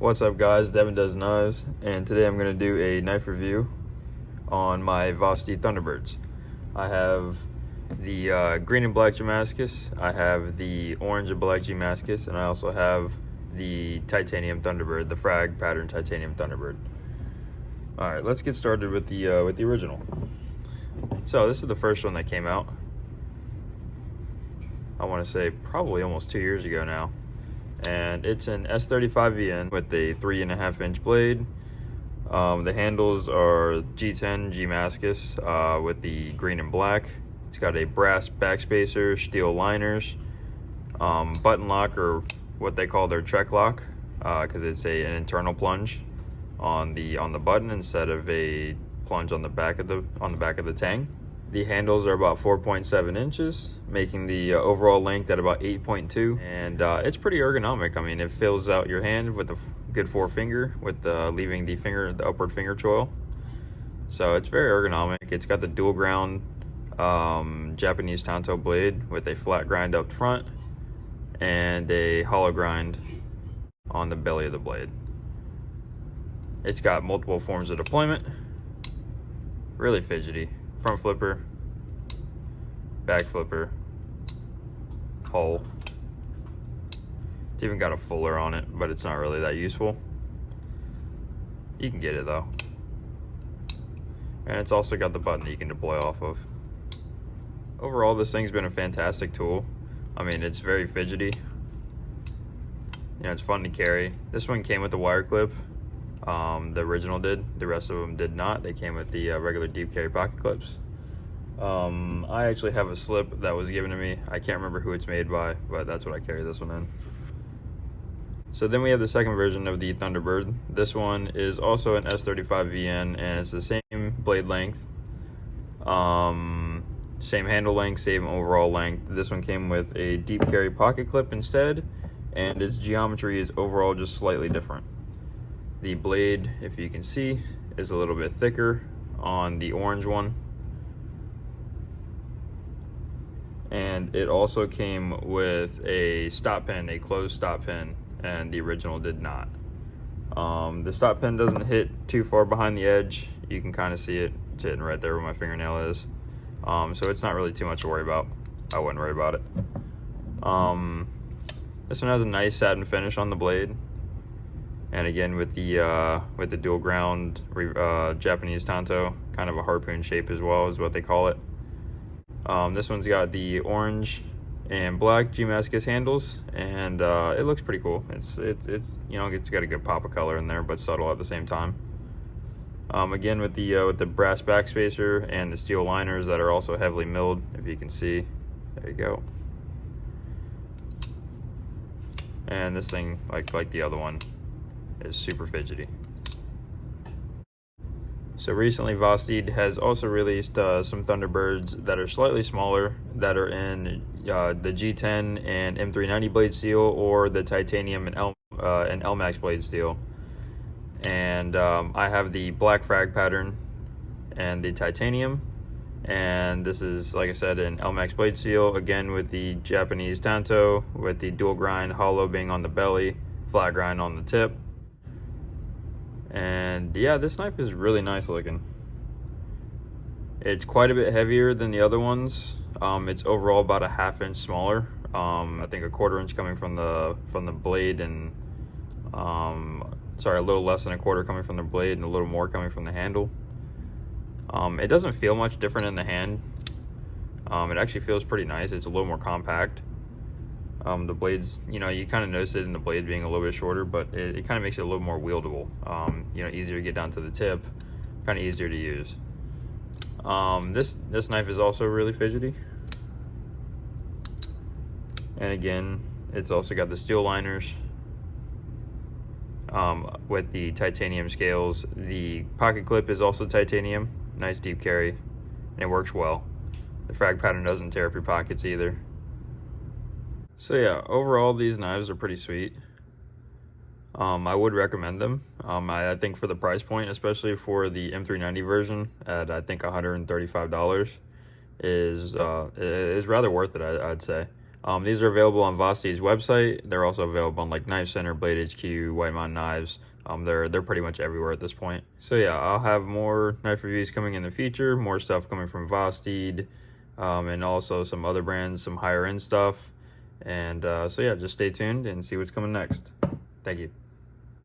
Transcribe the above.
What's up guys, Devin Does Knives, and today I'm going to do a knife review on my Vosteed Thunderbirds. I have the green and black Damascus, I have the orange and black Damascus, and I also have the titanium Thunderbird, the frag pattern titanium Thunderbird. Alright, let's get started with the original. So this is the first one that came out. I want to say probably almost 2 years ago now. And it's an S35VN with a 3.5 inch blade. The handles are G10 Damascus with the green and black. It's got a brass backspacer, steel liners, button lock, or what they call their Trek lock, because it's an internal plunge on the button instead of a plunge on the back of the tang. The handles are about 4.7 inches, making the overall length at about 8.2, and it's pretty ergonomic. I mean, it fills out your hand with a good forefinger, with leaving the upward finger choil. So it's very ergonomic. It's got the dual ground Japanese tanto blade with a flat grind up front and a hollow grind on the belly of the blade. It's got multiple forms of deployment. Really fidgety. Front flipper, back flipper, hole. It's even got a fuller on it, but it's not really that useful. You can get it though. And it's also got the button that you can deploy off of. Overall, this thing's been a fantastic tool. I mean, it's very fidgety. You know, it's fun to carry. This one came with the wire clip. The original did. The rest of them did not. They came with the regular deep carry pocket clips. I actually have a slip that was given to me. I can't remember who it's made by, but that's what I carry this one in. So then we have the second version of the Thunderbird. This one is also an S35VN, and it's the same blade length, same handle length, same overall length. This one came with a deep carry pocket clip instead, and its geometry is overall just slightly different. The blade, if you can see, is a little bit thicker on the orange one. And it also came with a stop pin, a closed stop pin, and the original did not. The stop pin doesn't hit too far behind the edge. You can kind of see it. It's hitting right there where my fingernail is. So it's not really too much to worry about. I wouldn't worry about it. This one has a nice satin finish on the blade. And again, with the dual ground Japanese tanto, kind of a harpoon shape as well is what they call it. This one's got the orange and black Damascus handles, and it looks pretty cool. It's you know, it's got a good pop of color in there, but subtle at the same time. Again, with the brass backspacer and the steel liners that are also heavily milled, if you can see. There you go. And this thing, like the other one, is super fidgety. So recently Vosteed has also released some Thunderbirds that are slightly smaller, that are in the G10 and M390 blade steel, or the titanium and LMAX blade steel. And I have the black frag pattern and the titanium, and this is, like I said, an LMAX blade steel, again with the Japanese tanto, with the dual grind, hollow being on the belly, flat grind on the tip. And yeah, this knife is really nice looking. It's quite a bit heavier than the other ones. It's overall about a ½ inch smaller. I think a ¼ inch coming from the blade, and sorry, a little less than a quarter coming from the blade, and a little more coming from the handle. It doesn't feel much different in the hand. It actually feels pretty nice. It's a little more compact. The blades, you know, you kind of notice it in the blade being a little bit shorter, but it kind of makes it a little more wieldable. You know, easier to get down to the tip, kind of easier to use. This knife is also really fidgety. And again, it's also got the steel liners with the titanium scales. The pocket clip is also titanium, nice deep carry, and it works well. The frag pattern doesn't tear up your pockets either. So yeah, overall these knives are pretty sweet. I would recommend them. I think for the price point, especially for the M390 version at I think $135, is rather worth it, I'd say. These are available on Vosteed's website. They're also available on like Knife Center, Blade HQ, White Mountain Knives. They're pretty much everywhere at this point. So yeah, I'll have more knife reviews coming in the future, more stuff coming from Vosteed, and also some other brands, some higher end stuff. And so yeah, just stay tuned and see what's coming next. Thank you.